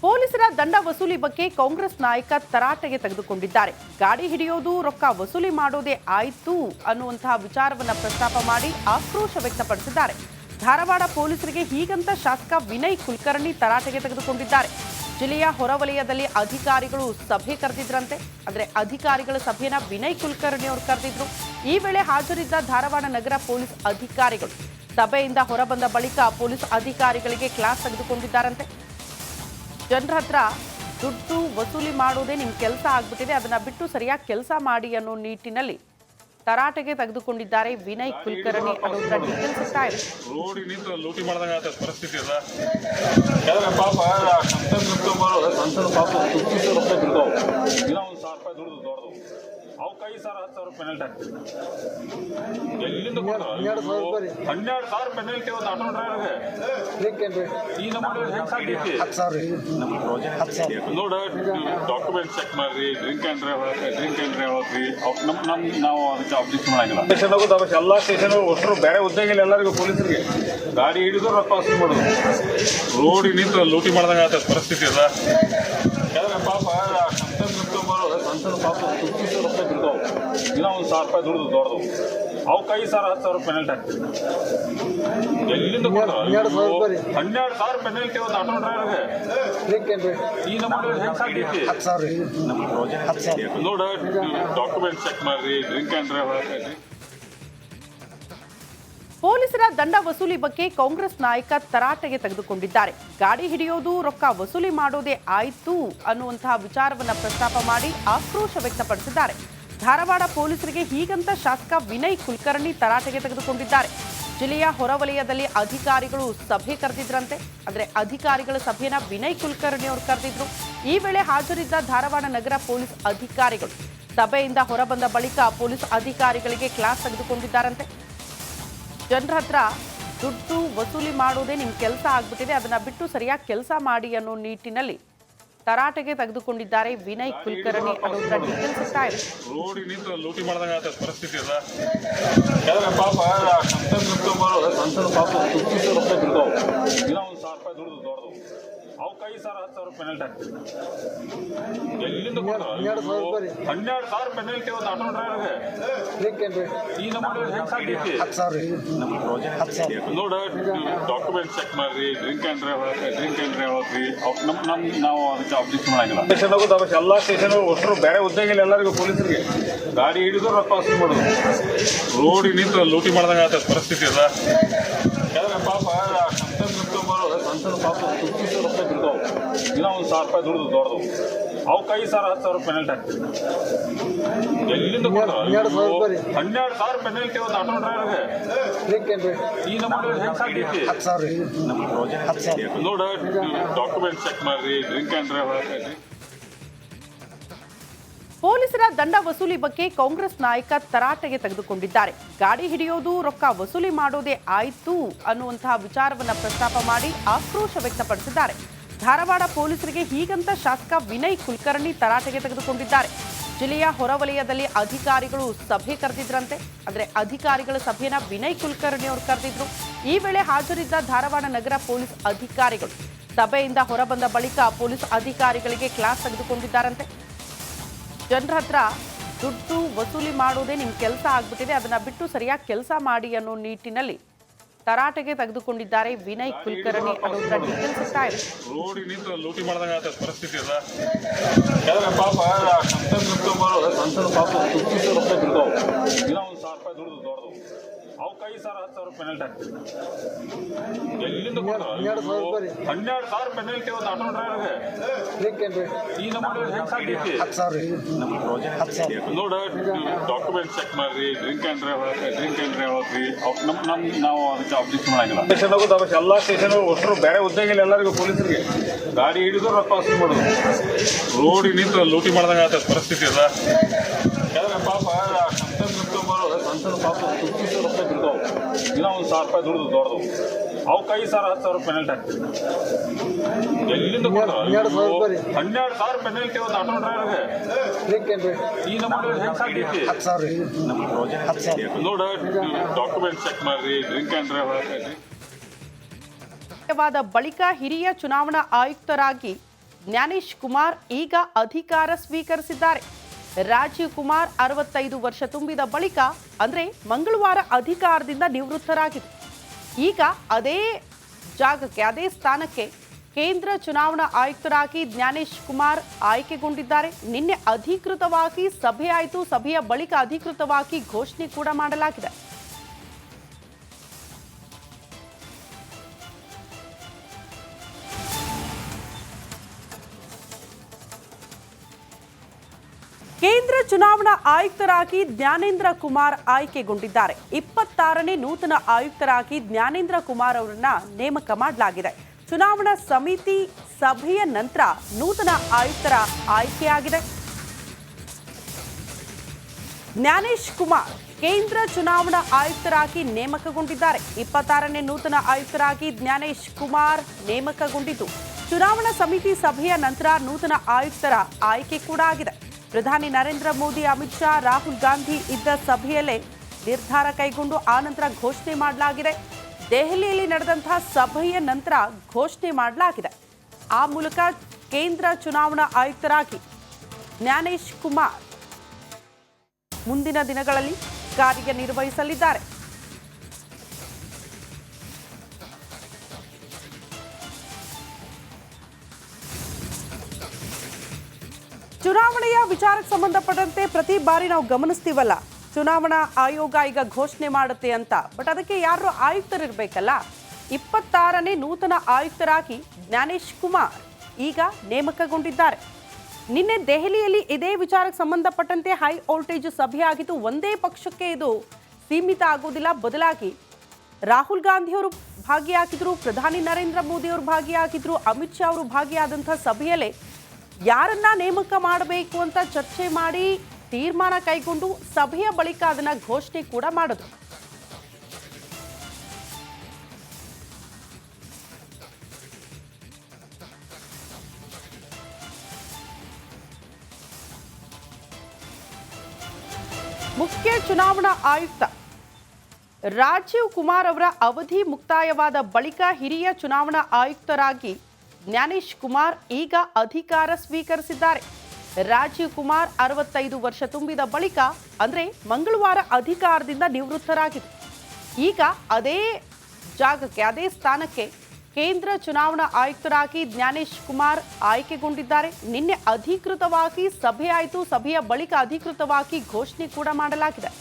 ಪೊಲೀಸರ ದಂಡ ವಸೂಲಿ ಬಗ್ಗೆ ಕಾಂಗ್ರೆಸ್ ನಾಯಕ ತರಾಟೆಗೆ ತೆಗೆದುಕೊಂಡಿದ್ದಾರೆ. ಗಾಡಿ ಹಿಡಿಯೋದು ರೊಕ್ಕ ವಸೂಲಿ ಮಾಡೋದೇ ಆಯ್ತು ಅನ್ನುವಂತಹ ವಿಚಾರವನ್ನ ಪ್ರಸ್ತಾಪ ಮಾಡಿ ಆಕ್ರೋಶ ವ್ಯಕ್ತಪಡಿಸಿದ್ದಾರೆ. ಧಾರವಾಡ ಪೊಲೀಸರಿಗೆ ಹೀಗಂತ ಶಾಸಕ ವಿನಯ್ ಕುಲಕರ್ಣಿ ತರಾಟೆಗೆ ತೆಗೆದುಕೊಂಡಿದ್ದಾರೆ. ಜಿಲ್ಲೆಯ ಹೊರವಲಯದಲ್ಲಿ ಅಧಿಕಾರಿಗಳು ಸಭೆ ಕರೆದಿದ್ರಂತೆ. ಆದರೆ ಅಧಿಕಾರಿಗಳ ಸಭೆಯನ್ನ ವಿನಯ್ ಕುಲಕರ್ಣಿ ಅವರು ಕರೆದಿದ್ರು. ಈ ವೇಳೆ ಹಾಜರಿದ್ದ ಧಾರವಾಡ ನಗರ ಪೊಲೀಸ್ ಅಧಿಕಾರಿಗಳು ಸಭೆಯಿಂದ ಹೊರಬಂದ ಬಳಿಕ ಪೊಲೀಸ್ ಅಧಿಕಾರಿಗಳಿಗೆ ಕ್ಲಾಸ್ ತೆಗೆದುಕೊಂಡಿದ್ದಾರಂತೆ. ಜನರ ಹತ್ರ ದುಡ್ಡು ವಸೂಲಿ ಮಾಡೋದೇ ನಿಮ್ಮ ಕೆಲಸ ಆಗ್ಬಿಟ್ಟಿದೆ, ಅದನ್ನ ಬಿಟ್ಟು ಸರಿಯಾಗಿ ಕೆಲಸ ಮಾಡಿ ಅನ್ನೋ ನಿಟ್ಟಿನಲ್ಲಿ ತರಾಟೆಗೆ ತೆಗೆದುಕೊಂಡಿದ್ದಾರೆ ವಿನಯ್ ಕುಲಕರ್ಣಿ ಅನ್ನೋದ್ರ ಡೀಟೇಲ್ಸ್ ಸಿಗ್ತಾ ಇದೆ. ರೋಡ್ ನಿಂತು ಲೂಟಿ ಮಾಡಿದಂಗ ಪರಿಸ್ಥಿತಿ ಅದ. ಯಾಕಂದ್ರೆ ಪಾಪ ಸಂಸದ ಪಾಪ ರೂಪಾಯಿ ಬಿಡ್ತಾವ, ದಿನ 1,000 ರೂಪಾಯಿ ದುಡ್ದು ದೊಡ್ಡದು ಅವು 5,000 10,000 ಪೆನಲ್ಟಿ ಹಾಕ್ತೀವಿ. ಎಲ್ಲಿಂದ 12,000 ಪೆನಲ್ಟಿ ಒಂದು ಆಟೋ ಡ್ರೈವರ್ಗೆ ಈ ನಮ್ಮ ಹೆಂಗ್ ಸಾಕೈತಿ ನೋಡ. ಡಾಕ್ಯುಮೆಂಟ್ ಚೆಕ್ ಮಾಡ್ರಿ, ಡ್ರಿಂಕ್ ಆ್ಯಂಡ್ ಡ್ರೈವ್ ಹೋಗ್ರಿ, ನಾವು ಅದಕ್ಕೆ ಅಬ್ಜೆಕ್ಷನ್ ಮಾಡಂಗಿಲ್ಲ. ಸ್ಟೇಷನ್ ಹೋಗೋದು ಎಲ್ಲ ಸ್ಟೇಷನ್ ಅಷ್ಟರು ಬೇರೆ ಉದ್ಯೋಗಿಲ್ಲ ಎಲ್ಲರಿಗೂ ಪೊಲೀಸರಿಗೆ ಗಾಡಿ ಹಿಡಿದು ರೊಕ್ಕ ವಸೂಲಿ ಮಾಡೋದು. ರೋಡ್ ನಿಂತು ಲೂಟಿ ಮಾಡಿದಂಗ ಪರಿಸ್ಥಿತಿ ಅದ. ಯಾಕಂದ್ರೆ ಪಾಪ ಸಂಸದ ಪಾಪ ರೂಪಾಯಿ ಬಿಡ್ತಾವ, ದಿನ 1,000 ರೂಪಾಯಿ ದುಡ್ದು ದೊಡ್ಡದು ಅವು 5,000 10,000 ಪೆನಲ್ಟಿ ಹಾಕ್ತೀವಿ. ಎಲ್ಲಿಂದ 12,000 ಪೆನಲ್ಟಿ ಒಂದು ಆಟೋ ಡ್ರೈವರ್ಗೆ ಈ ನಮ್ಮ ಹೆಂಗ್ ಸಾಕೈತಿ ನೋಡ. ಡಾಕ್ಯುಮೆಂಟ್ ಚೆಕ್ ಮಾಡ್ರಿ, ಡ್ರಿಂಕ್ ಆ್ಯಂಡ್ ಡ್ರೈವ್ ಹೋಗ್ರಿ. ಪೊಲೀಸರ ದಂಡ ವಸೂಲಿ ಬಗ್ಗೆ ಕಾಂಗ್ರೆಸ್ ನಾಯಕ ತರಾಟೆಗೆ ತೆಗೆದುಕೊಂಡಿದ್ದಾರೆ. ಗಾಡಿ ಹಿಡಿಯೋದು ರೊಕ್ಕ ವಸೂಲಿ ಮಾಡೋದೇ ಆಯ್ತು ಅನ್ನುವಂತಹ ವಿಚಾರವನ್ನ ಪ್ರಸ್ತಾಪ ಮಾಡಿ ಆಕ್ರೋಶ ವ್ಯಕ್ತಪಡಿಸಿದ್ದಾರೆ. ಧಾರವಾಡ ಪೊಲೀಸರಿಗೆ ಹೀಗಂತ ಶಾಸಕ ವಿನಯ್ ಕುಲಕರ್ಣಿ ತರಾಟೆಗೆ ತೆಗೆದುಕೊಂಡಿದ್ದಾರೆ. ಜಿಲ್ಲೆಯ ಹೊರವಲಯದಲ್ಲಿ ಅಧಿಕಾರಿಗಳು ಸಭೆ ಕರೆದಿದ್ರಂತೆ. ಆದರೆ ಅಧಿಕಾರಿಗಳ ಸಭೆಯನ್ನ ವಿನಯ್ ಕುಲಕರ್ಣಿ ಅವರು ಕರೆದಿದ್ರು. ಈ ವೇಳೆ ಹಾಜರಿದ್ದ ಧಾರವಾಡ ನಗರ ಪೊಲೀಸ್ ಅಧಿಕಾರಿಗಳು ಸಭೆಯಿಂದ ಹೊರಬಂದ ಬಳಿಕ ಪೊಲೀಸ್ ಅಧಿಕಾರಿಗಳಿಗೆ ಕ್ಲಾಸ್ ತೆಗೆದುಕೊಂಡಿದ್ದಾರಂತೆ. ಜನರ ಹತ್ರ ದುಡ್ಡು ವಸೂಲಿ ಮಾಡೋದೇ ನಿಮ್ಮ ಕೆಲಸ ಆಗ್ಬಿಟ್ಟಿದೆ, ಅದನ್ನ ಬಿಟ್ಟು ಸರಿಯಾಗಿ ಕೆಲಸ ಮಾಡಿ ಅನ್ನೋ ನಿಟ್ಟಿನಲ್ಲಿ ತರಾಟೆಗೆ ತೆಗೆದುಕೊಂಡಿದ್ದಾರೆ ವಿನಯ್ ಕುಲಕರ್ಣಿ ಅನ್ನೋದ್ರ ಡೀಟೇಲ್ಸ್ ಸಿಗ್ತಾ ಇದೆ. ರೋಡ್ ನಿಂತು ಲೂಟಿ ಮಾಡಿದಂಗ ಪರಿಸ್ಥಿತಿ ಅದ. ಯಾಕಂದ್ರೆ ಪಾಪ ಸಂಸದ ಪಾಪ ರೂಪಾಯಿ ಬಿಡ್ತಾವ, ದಿನ 1,000 ರೂಪಾಯಿ ದುಡ್ದು ದೊಡ್ಡದು ಅವು 5,000 10,000 ಪೆನಲ್ಟಿ ಹಾಕ್ತೀವಿ. ಎಲ್ಲಿಂದ 12,000 ಪೆನಲ್ಟಿ ಒಂದು ಆಟೋ ಡ್ರೈವರ್ಗೆ ಈ ನಮ್ಮ ಹೆಂಗ್ ಸಾಕೈತಿ ನೋಡ. ಡಾಕ್ಯುಮೆಂಟ್ ಚೆಕ್ ಮಾಡ್ರಿ, ಡ್ರಿಂಕ್ ಆ್ಯಂಡ್ ಡ್ರೈವ್ ಹೋಗ್ರಿ, ನಾವು ಅದಕ್ಕೆ ಅಬ್ಜೆಕ್ಷನ್ ಮಾಡಂಗಿಲ್ಲ. ಸ್ಟೇಷನ್ ಹೋಗೋದು ಎಲ್ಲ ಸ್ಟೇಷನ್ ಅಷ್ಟರು ಬೇರೆ ಉದ್ಯೋಗಿಲ್ಲ ಎಲ್ಲರಿಗೂ ಪೊಲೀಸರಿಗೆ ಗಾಡಿ ಹಿಡಿದು ರೊಕ್ಕ ವಸೂಲಿ ಮಾಡೋದು. ರೋಡ್ ನಿಂತು ಲೂಟಿ ಮಾಡಿದಂಗ ಪರಿಸ್ಥಿತಿ ಅದ. ಯಾಕಂದ್ರೆ ಪಾಪ ಸಂಸದ ಪಾಪ ರೂಪಾಯಿ ಬಿಡ್ತಾವ, ದಿನ 1,000 ರೂಪಾಯಿ ದುಡ್ದು ದೊಡ್ಡದು ಅವು 5,000 10,000 ಪೆನಲ್ಟಿ ಹಾಕ್ತೀವಿ. ಎಲ್ಲಿಂದ 12,000 ಪೆನಲ್ಟಿ ಒಂದು ಆಟೋ ಡ್ರೈವರ್ಗೆ ಈ ನಮ್ಮ ಹೆಂಗ್ ಸಾಕೈತಿ ನೋಡ. ಡಾಕ್ಯುಮೆಂಟ್ ಚೆಕ್ ಮಾಡ್ರಿ, ಡ್ರಿಂಕ್ ಆ್ಯಂಡ್ ಡ್ರೈವ್ ಹೋಗ್ರಿ. ಪೊಲೀಸರ ದಂಡ ವಸೂಲಿ ಬಗ್ಗೆ ಕಾಂಗ್ರೆಸ್ ನಾಯಕ ತರಾಟೆಗೆ ತೆಗೆದುಕೊಂಡಿದ್ದಾರೆ. ಗಾಡಿ ಹಿಡಿಯೋದು ರೊಕ್ಕ ವಸೂಲಿ ಮಾಡೋದೇ ಆಯ್ತು ಅನ್ನುವಂತಹ ವಿಚಾರವನ್ನ ಪ್ರಸ್ತಾಪ ಮಾಡಿ ಆಕ್ರೋಶ ವ್ಯಕ್ತಪಡಿಸಿದ್ದಾರೆ. ಧಾರವಾಡ ಪೊಲೀಸರಿಗೆ ಹೀಗಂತ ಶಾಸಕ ವಿನಯ್ ಕುಲಕರ್ಣಿ ತರಾಟೆಗೆ ತೆಗೆದುಕೊಂಡಿದ್ದಾರೆ. ಜಿಲ್ಲೆಯ ಹೊರವಲಯದಲ್ಲಿ ಅಧಿಕಾರಿಗಳು ಸಭೆ ಕರೆದಿದ್ರಂತೆ. ಆದರೆ ಅಧಿಕಾರಿಗಳ ಸಭೆಯನ್ನ ವಿನಯ್ ಕುಲಕರ್ಣಿ ಅವರು ಕರೆದಿದ್ರು. ಈ ವೇಳೆ ಹಾಜರಿದ್ದ ಧಾರವಾಡ ನಗರ ಪೊಲೀಸ್ ಅಧಿಕಾರಿಗಳು ಸಭೆಯಿಂದ ಹೊರಬಂದ ಬಳಿಕ ಪೊಲೀಸ್ ಅಧಿಕಾರಿಗಳಿಗೆ ಕ್ಲಾಸ್ ತೆಗೆದುಕೊಂಡಿದ್ದಾರಂತೆ. ಜನರ ಹತ್ರ ದುಡ್ಡು ವಸೂಲಿ ಮಾಡೋದೇ ನಿಮ್ಮ ಕೆಲಸ ಆಗ್ಬಿಟ್ಟಿದೆ, ಅದನ್ನ ಬಿಟ್ಟು ಸರಿಯಾಗಿ ಕೆಲಸ ಮಾಡಿ ಅನ್ನೋ ನಿಟ್ಟಿನಲ್ಲಿ ತರಾಟೆಗೆ ತೆಗೆದುಕೊಂಡಿದ್ದಾರೆ ವಿನಯ್ ಕುಲಕರ್ಣಿ ಅನ್ನೋದ್ರ ಡೀಟೇಲ್ಸ್ ಸಿಗ್ತಾ ಇದೆ. ರೋಡ್ ನಿಂತು ಲೂಟಿ ಮಾಡಿದಂಗ ಪರಿಸ್ಥಿತಿ ಅದ. ಯಾಕಂದ್ರೆ ಪಾಪ ಸಂಸದ ಪಾಪ ರೂಪಾಯಿ ಬಿಡ್ತಾವ, ದಿನ 1,000 ರೂಪಾಯಿ ದುಡ್ದು ದೊಡ್ಡದು ಅವು 5,000 10,000 ಪೆನಲ್ಟಿ ಹಾಕ್ತೀವಿ. ಎಲ್ಲಿಂದ 12,000 ಪೆನಲ್ಟಿ ಒಂದು ಆಟೋ ಡ್ರೈವರ್ಗೆ ಈ ನಮ್ಮ ಹೆಂಗ್ ಸಾಕೈತಿ ನೋಡ. ಡಾಕ್ಯುಮೆಂಟ್ ಚೆಕ್ ಮಾಡ್ರಿ, ಡ್ರಿಂಕ್ ಆ್ಯಂಡ್ ಡ್ರೈವ್ ಹೋಗ್ರಿ, ನಾವು ಅದಕ್ಕೆ ಅಬ್ಜೆಕ್ಷನ್ ಮಾಡಂಗಿಲ್ಲ. ಸ್ಟೇಷನ್ ಹೋಗೋದು ಎಲ್ಲ ಸ್ಟೇಷನ್ ಅಷ್ಟರು ಬೇರೆ ಉದ್ಯೋಗಿಲ್ಲ ಎಲ್ಲರಿಗೂ ಪೊಲೀಸರಿಗೆ ಗಾಡಿ ಹಿಡಿದು ರೊಕ್ಕ ವಸೂಲಿ ಮಾಡೋದು. ರೋಡ್ ನಿಂತು ಲೂಟಿ ಮಾಡಿದಂಗ ಪರಿಸ್ಥಿತಿ ಅದ. ಯಾಕಂದ್ರೆ ಪಾಪ ಸಂಸದ ಪಾಪ ರೂಪಾಯಿ ಬಿಡ್ತಾವ, ದಿನ 1,000 ರೂಪಾಯಿ ದುಡ್ದು ದೊಡ್ಡದು ಅವು 5,000 10,000 ಪೆನಲ್ಟಿ ಹಾಕ್ತೀವಿ. ಎಲ್ಲಿಂದ 12,000 ಪೆನಲ್ಟಿ ಒಂದು ಆಟೋ ಡ್ರೈವರ್ಗೆ ಈ ನಮ್ಮ ಹೆಂಗ್ ಸಾಕೈತಿ ನೋಡ. ಡಾಕ್ಯುಮೆಂಟ್ ಚೆಕ್ ಮಾಡ್ರಿ, ಡ್ರಿಂಕ್ ಆ್ಯಂಡ್ ಡ್ರೈವ್ ಹೋಗ್ರಿ. ಬಳಿಕ ಹಿರಿಯ ಚುನಾವಣಾ ಆಯುಕ್ತರಾಗಿ ಜ್ಞಾನೇಶ್ ಕುಮಾರ್ ಈಗ ಅಧಿಕಾರ ಸ್ವೀಕರಿಸಿದ್ದಾರೆ. ರಾಜೀವ್ ಕುಮಾರ್ 65 ವರ್ಷ ತುಂಬಿದ ಬಳಿಕ ಅಂದ್ರೆ ಮಂಗಳವಾರ ಅಧಿಕಾರದಿಂದ ನಿವೃತ್ತರಾಗಿದೆ. ಈಗ ಅದೇ ಜಾಗಕ್ಕೆ ಅದೇ ಸ್ಥಾನಕ್ಕೆ ಕೇಂದ್ರ ಚುನಾವಣಾ ಆಯುಕ್ತರಾಗಿ ಜ್ಞಾನೇಶ್ ಕುಮಾರ್ ಆಯ್ಕೆಗೊಂಡಿದ್ದಾರೆ. ನಿನ್ನೆ ಅಧಿಕೃತವಾಗಿ ಸಭೆ ಆಯಿತು. ಸಭೆಯ ಬಳಿಕ ಅಧಿಕೃತವಾಗಿ ಘೋಷಣೆ ಕೂಡ ಮಾಡಲಾಗಿದೆ. ಕೇಂದ್ರ ಚುನಾವಣಾ ಆಯುಕ್ತರಾಗಿ ಜ್ಞಾನೇಂದ್ರ ಕುಮಾರ್ ಆಯ್ಕೆಗೊಂಡಿದ್ದಾರೆ. 26ನೇ ನೂತನ ಆಯುಕ್ತರಾಗಿ ಜ್ಞಾನೇಂದ್ರ ಕುಮಾರ್ ಅವರನ್ನ ನೇಮಕ ಮಾಡಲಾಗಿದೆ. ಚುನಾವಣಾ ಸಮಿತಿ ಸಭೆಯ ನಂತರ ನೂತನ ಆಯುಕ್ತರ ಆಯ್ಕೆಯಾಗಿದೆ. ಜ್ಞಾನೇಶ್ ಕುಮಾರ್ ಕೇಂದ್ರ ಚುನಾವಣಾ ಆಯುಕ್ತರಾಗಿ ನೇಮಕಗೊಂಡಿದ್ದಾರೆ. 26ನೇ ನೂತನ ಆಯುಕ್ತರಾಗಿ ಜ್ಞಾನೇಶ್ ಕುಮಾರ್ ನೇಮಕಗೊಂಡಿದ್ದು ಚುನಾವಣಾ ಸಮಿತಿ ಸಭೆಯ ನಂತರ ನೂತನ ಆಯುಕ್ತರ ಆಯ್ಕೆ ಕೂಡ ಆಗಿದೆ. ಪ್ರಧಾನಿ ನರೇಂದ್ರ ಮೋದಿ, ಅಮಿತ್ ಶಾ, ರಾಹುಲ್ ಗಾಂಧಿ ಇದ್ದ ಸಭೆಯಲ್ಲೇ ನಿರ್ಧಾರ ಕೈಗೊಂಡು ಆನಂತರ ಘೋಷಣೆ ಮಾಡಲಾಗಿದೆ. ದೆಹಲಿಯಲ್ಲಿ ನಡೆದಂತಹ ಸಭೆಯ ನಂತರ ಘೋಷಣೆ ಮಾಡಲಾಗಿದೆ. ಆ ಮೂಲಕ ಕೇಂದ್ರ ಚುನಾವಣಾ ಆಯುಕ್ತರಾಗಿ ಜ್ಞಾನೇಶ್ ಕುಮಾರ್ ಮುಂದಿನ ದಿನಗಳಲ್ಲಿ ಕಾರ್ಯನಿರ್ವಹಿಸಲಿದ್ದಾರೆ. ಚುನಾವಣೆಯ ವಿಚಾರಕ್ಕೆ ಸಂಬಂಧಪಟ್ಟಂತೆ ಪ್ರತಿ ಬಾರಿ ನಾವು ಗಮನಿಸ್ತೀವಲ್ಲ, ಚುನಾವಣಾ ಆಯೋಗ ಈಗ ಘೋಷಣೆ ಮಾಡುತ್ತೆ ಅಂತ. ಬಟ್ ಅದಕ್ಕೆ ಯಾರು ಆಯುಕ್ತರಿರ್ಬೇಕಲ್ಲ. 26ನೇ ನೂತನ ಆಯುಕ್ತರಾಗಿ ಜ್ಞಾನೇಶ್ ಕುಮಾರ್ ಈಗ ನೇಮಕಗೊಂಡಿದ್ದಾರೆ. ನಿನ್ನೆ ದೆಹಲಿಯಲ್ಲಿ ಇದೇ ವಿಚಾರಕ್ಕೆ ಸಂಬಂಧಪಟ್ಟಂತೆ ಹೈ ವೋಲ್ಟೇಜ್ ಸಭೆ ಆಗಿದ್ದು. ಒಂದೇ ಪಕ್ಷಕ್ಕೆ ಇದು ಸೀಮಿತ ಆಗೋದಿಲ್ಲ. ಬದಲಾಗಿ ರಾಹುಲ್ ಗಾಂಧಿ ಅವರು ಭಾಗಿಯಾಗಿದ್ರು, ಪ್ರಧಾನಿ ನರೇಂದ್ರ ಮೋದಿ ಅವರು ಭಾಗಿಯಾಗಿದ್ರು, ಅಮಿತ್ ಶಾ ಅವರು ಭಾಗಿಯಾದಂತಹ ಸಭೆಯಲ್ಲೇ ಯಾರನ್ನ ನೇಮಕ ಮಾಡಬೇಕು ಅಂತ ಚರ್ಚೆ ಮಾಡಿ ತೀರ್ಮಾನ ಕೈಗೊಂಡು ಸಭೆಯ ಬಳಿಕ ಅದನ್ನ ಘೋಷಣೆ ಕೂಡ ಮಾಡಿದ್ರು. ಮುಖ್ಯ ಚುನಾವಣಾ ಆಯುಕ್ತ ರಾಜೀವ್ ಕುಮಾರ್ ಅವರ ಅವಧಿ ಮುಕ್ತಾಯವಾದ ಬಳಿಕ ಹಿರಿಯ ಚುನಾವಣಾ ಆಯುಕ್ತರಾಗಿ ಜ್ಞಾನೇಶ್ ಕುಮಾರ್ ಈಗ ಅಧಿಕಾರ ಸ್ವೀಕರಿಸಿದ್ದಾರೆ. ರಾಜೀವ್ ಕುಮಾರ್ 65 ವರ್ಷ ತುಂಬಿದ ಬಳಿಕ ಅಂದ್ರೆ ಮಂಗಳವಾರ ಅಧಿಕಾರದಿಂದ ನಿವೃತ್ತರಾಗಿದೆ. ಈಗ ಅದೇ ಜಾಗಕ್ಕೆ ಅದೇ ಸ್ಥಾನಕ್ಕೆ ಕೇಂದ್ರ ಚುನಾವಣಾ ಆಯುಕ್ತರಾಗಿ ಜ್ಞಾನೇಶ್ ಕುಮಾರ್ ಆಯ್ಕೆಗೊಂಡಿದ್ದಾರೆ. ನಿನ್ನೆ ಅಧಿಕೃತವಾಗಿ ಸಭೆ ಆಯಿತು. ಸಭೆಯ ಬಳಿಕ ಅಧಿಕೃತವಾಗಿ ಘೋಷಣೆ ಕೂಡ ಮಾಡಲಾಗಿದೆ.